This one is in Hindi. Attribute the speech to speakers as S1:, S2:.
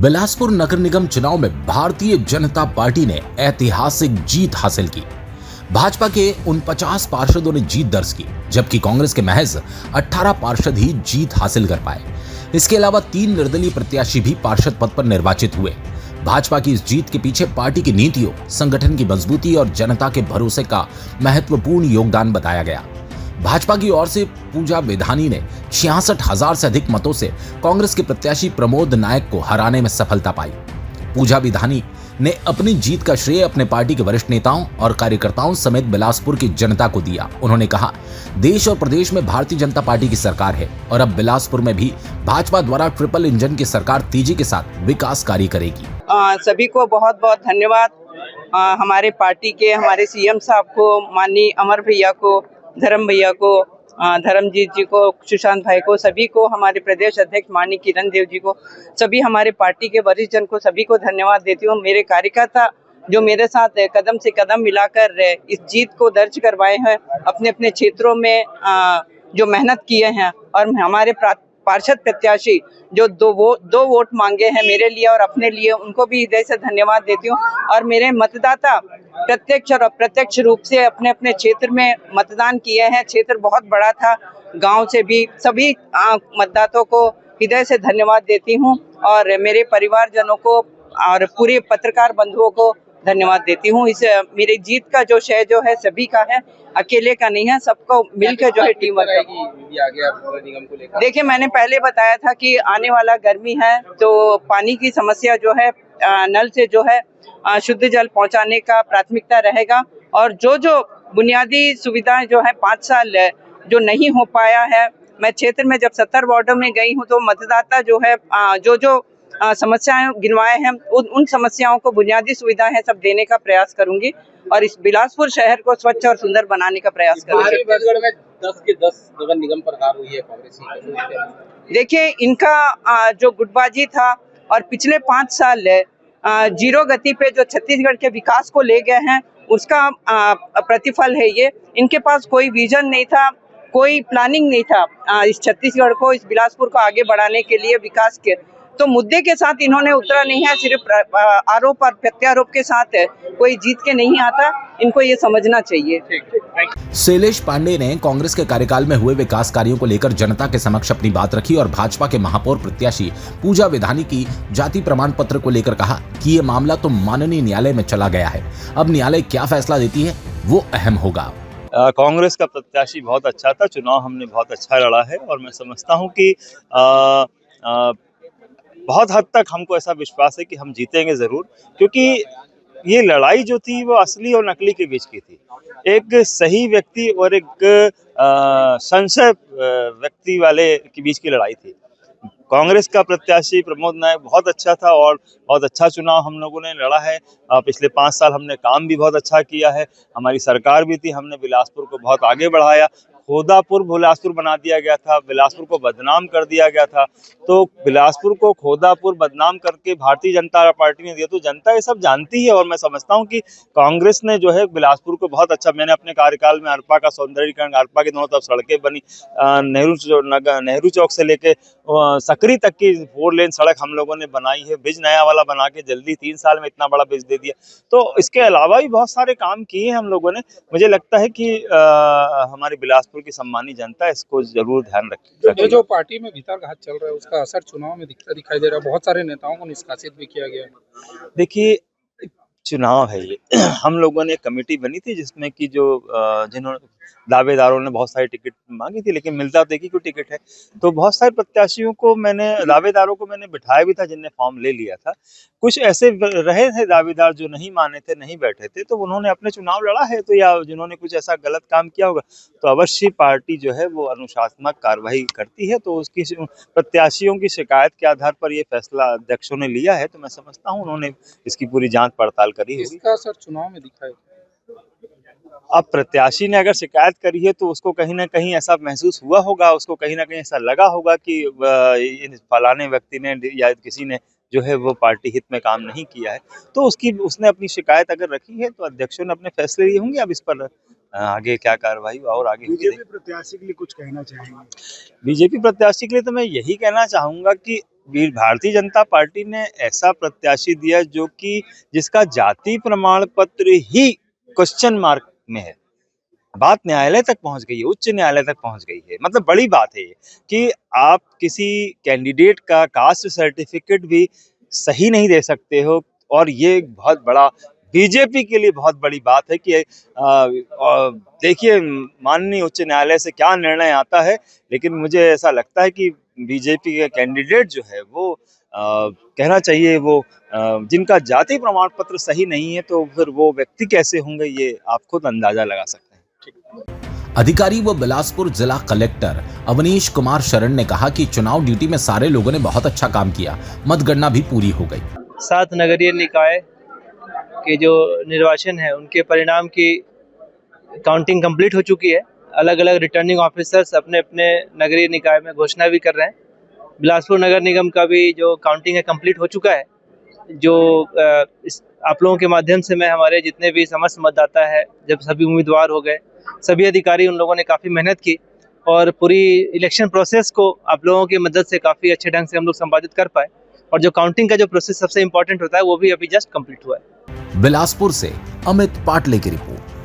S1: बिलासपुर नगर निगम चुनाव में भारतीय जनता पार्टी ने ऐतिहासिक जीत हासिल की। भाजपा के 49 पार्षदों ने जीत दर्ज की, जबकि कांग्रेस के महज 18 पार्षद ही जीत हासिल कर पाए। इसके अलावा 3 निर्दलीय प्रत्याशी भी पार्षद पद पर निर्वाचित हुए। भाजपा की इस जीत के पीछे पार्टी की नीतियों, संगठन की मजबूती और जनता के भरोसे का महत्वपूर्ण योगदान बताया गया। भाजपा की ओर से पूजा विधानी ने 66,000 से अधिक मतों से कांग्रेस के प्रत्याशी प्रमोद नायक को हराने में सफलता पाई। पूजा विधानी ने अपनी जीत का श्रेय अपने पार्टी के वरिष्ठ नेताओं और कार्यकर्ताओं समेत बिलासपुर की जनता को दिया। उन्होंने कहा, देश और प्रदेश में भारतीय जनता पार्टी की सरकार है और अब बिलासपुर में भी भाजपा द्वारा ट्रिपल इंजन की सरकार तेजी के साथ विकास कार्य करेगी।
S2: सभी को बहुत बहुत धन्यवाद। हमारे पार्टी के हमारे सीएम साहब को, माननीय अमर भैया को, धर्म भैया को, धर्मजीत जी को, सुशांत भाई को, सभी को, हमारे प्रदेश अध्यक्ष माननीय किरण देव जी को, सभी हमारे पार्टी के वरिष्ठ जन को, सभी को धन्यवाद देती हूँ। मेरे कार्यकर्ता जो मेरे साथ कदम से कदम मिलाकर इस जीत को दर्ज करवाए हैं, अपने अपने क्षेत्रों में जो मेहनत किए हैं, और हमारे पार्षद प्रत्याशी जो दो वोट मांगे हैं मेरे लिए और अपने लिए, उनको भी हृदय से धन्यवाद देती हूँ। और मेरे मतदाता प्रत्यक्ष और अप्रत्यक्ष रूप से अपने अपने क्षेत्र में मतदान किए हैं। क्षेत्र बहुत बड़ा था, गांव से भी सभी मतदाताओं को हृदय से धन्यवाद देती हूँ और मेरे परिवारजनों को और पूरे पत्रकार बंधुओं को धन्यवाद देती हूँ। इस मेरी जीत का जो श्रेय जो है सभी का है, अकेले का नहीं है, सबको मिलकर जो है टीम वर्क। देखिए, मैंने पहले बताया था कि आने वाला गर्मी है तो पानी की समस्या जो है, नल से जो है शुद्ध जल पहुंचाने का प्राथमिकता रहेगा। और जो बुनियादी सुविधाएं जो है 5 साल जो नहीं हो पाया है, मैं क्षेत्र में जब 70 वार्डों में गई हूं तो मतदाता जो है जो समस्याएं गिनवाए हैं, उन समस्याओं को, बुनियादी सुविधाएं हैं, सब देने का प्रयास करूंगी और इस बिलासपुर शहर को स्वच्छ और सुंदर बनाने का प्रयास करूंगी।
S3: 10 के 10 नगर निगम पर हार हुई है कांग्रेस की।
S2: देखिए, इनका जो गुटबाजी था और पिछले 5 साल जीरो गति पे जो छत्तीसगढ़ के विकास को ले गए हैं, उसका प्रतिफल है ये। इनके पास कोई विजन नहीं था, कोई प्लानिंग नहीं था इस छत्तीसगढ़ को, इस बिलासपुर को आगे बढ़ाने के लिए, विकास के तो मुद्दे के साथ इन्होंने उतरा नहीं है। सिर्फ आरोप और प्रत्यारोप के साथ कोई जीत के नहीं आता, इनको ये समझना चाहिए।
S1: शैलेश पांडे ने कांग्रेस के कार्यकाल में हुए विकास कार्यों को लेकर जनता के समक्ष अपनी बात रखी और भाजपा के महापौर प्रत्याशी पूजा विधानी की जाति प्रमाण पत्र को लेकर कहा कि ये मामला तो माननीय न्यायालय में चला गया है, अब न्यायालय क्या फैसला देती है वो अहम होगा।
S4: कांग्रेस का प्रत्याशी बहुत अच्छा था, चुनाव हमने बहुत अच्छा लड़ा है और मैं समझता हूँ कि बहुत हद तक हमको ऐसा विश्वास है कि हम जीतेंगे जरूर, क्योंकि ये लड़ाई जो थी वो असली और नकली के बीच की थी। एक सही व्यक्ति और एक संशय व्यक्ति वाले के बीच की लड़ाई थी। कांग्रेस का प्रत्याशी प्रमोद नायक बहुत अच्छा था और बहुत अच्छा चुनाव हम लोगों ने लड़ा है। पिछले 5 साल हमने काम भी बहुत अच्छा किया है, हमारी सरकार भी थी, हमने बिलासपुर को बहुत आगे बढ़ाया। खोदापुर बिलासपुर बना दिया गया था, बिलासपुर को बदनाम कर दिया गया था, तो बिलासपुर को खोदापुर बदनाम करके भारतीय जनता पार्टी ने दिया, तो जनता ये सब जानती है। और मैं समझता हूँ कि कांग्रेस ने जो है बिलासपुर को बहुत अच्छा, मैंने अपने कार्यकाल में अरपा का सौंदर्यीकरण, अरपा के दोनों तरफ सड़कें बनी, नेहरू चौक से लेके सकरी तक की 4 लेन सड़क हम लोगों ने बनाई है, ब्रिज नया वाला बना के जल्दी 3 साल में इतना बड़ा ब्रिज दे दिया। तो इसके अलावा भी बहुत सारे काम किए हैं हम लोगों ने। मुझे लगता है कि हमारी बिलासपुर की सम्मानी जनता इसको जरूर ध्यान रखेगी।
S3: जो पार्टी में भीतर घात चल रहा है उसका असर चुनाव में दिखाई दे रहा है, बहुत सारे नेताओं को निष्कासित भी किया गया।
S4: देखिए, चुनाव है ये, हम लोगों ने कमेटी बनी थी जिसमें कि जो जिन्होंने दावेदारों ने बहुत सारी टिकट मांगी थी, लेकिन मिलता तो एक ही को टिकट है, तो बहुत सारे प्रत्याशियों को दावेदारों को मैंने बिठाया भी था जिनने फॉर्म ले लिया था। कुछ ऐसे रहे थे दावेदार जो नहीं माने थे, नहीं बैठे थे, तो उन्होंने अपने चुनाव लड़ा है, तो या जिन्होंने कुछ ऐसा गलत काम किया होगा तो अवश्य पार्टी जो है वो अनुशासनात्मक कार्रवाई करती है। तो उसकी प्रत्याशियों की शिकायत के आधार पर ये फैसला अध्यक्षों ने लिया है, तो मैं समझता हूँ उन्होंने इसकी पूरी जांच पड़ताल करी होगी।
S3: इसका असर चुनाव में दिखाई।
S4: अब प्रत्याशी ने अगर शिकायत करी है तो उसको कहीं ना कहीं ऐसा महसूस हुआ होगा, उसको कहीं ना कहीं ऐसा लगा होगा कि फलाने व्यक्ति ने या किसी ने जो है वो पार्टी हित में काम नहीं किया है, तो उसने अपनी शिकायत अगर रखी है तो अध्यक्षों ने अपने फैसले लिए होंगे। अब इस पर आगे क्या कार्रवाई और आगे
S5: बीजेपी प्रत्याशी के लिए कुछ कहना चाहेंगे?
S4: बीजेपी प्रत्याशी के लिए तो मैं यही कहना चाहूंगा कि भारतीय जनता पार्टी ने ऐसा प्रत्याशी दिया जो कि जिसका जाति प्रमाण पत्र ही क्वेश्चन मार्क में है। बात न्यायालय तक पहुंच गई है, उच्च न्यायालय तक पहुंच गई है। मतलब बड़ी बात है ये कि आप किसी कैंडिडेट का कास्ट सर्टिफिकेट भी सही नहीं दे सकते हो, और ये एक बहुत बड़ा बीजेपी के लिए बहुत बड़ी बात है कि देखिए माननीय उच्च न्यायालय से क्या निर्णय आता है, लेकिन मुझे ऐसा लगता है कि बीजेपी के कैंडिडेट जो है वो कहना चाहिए वो जिनका जाति प्रमाण पत्र सही नहीं है, तो फिर वो व्यक्ति कैसे होंगे ये आप खुद अंदाजा लगा सकते हैं।
S1: अधिकारी व बिलासपुर जिला कलेक्टर अवनीश कुमार शरण ने कहा कि चुनाव ड्यूटी में सारे लोगों ने बहुत अच्छा काम किया, मतगणना भी पूरी हो गई।
S5: 7 नगरीय निकाय के जो निर्वाचन है उनके परिणाम की काउंटिंग कंप्लीट हो चुकी है। अलग अलग रिटर्निंग ऑफिसर्स अपने अपने नगरीय निकाय में घोषणा भी कर रहे हैं। बिलासपुर नगर निगम का भी जो काउंटिंग है कंप्लीट हो चुका है। जो आप लोगों के माध्यम से मैं हमारे जितने भी समस्त मतदाता है, जब सभी उम्मीदवार हो गए, सभी अधिकारी, उन लोगों ने काफ़ी मेहनत की और पूरी इलेक्शन प्रोसेस को आप लोगों की मदद से काफ़ी अच्छे ढंग से हम लोग संपादित कर पाए। और जो काउंटिंग का जो प्रोसेस सबसे इम्पोर्टेंट होता है वो भी अभी जस्ट कंप्लीट हुआ है।
S1: बिलासपुर से अमित पाटले की रिपोर्ट।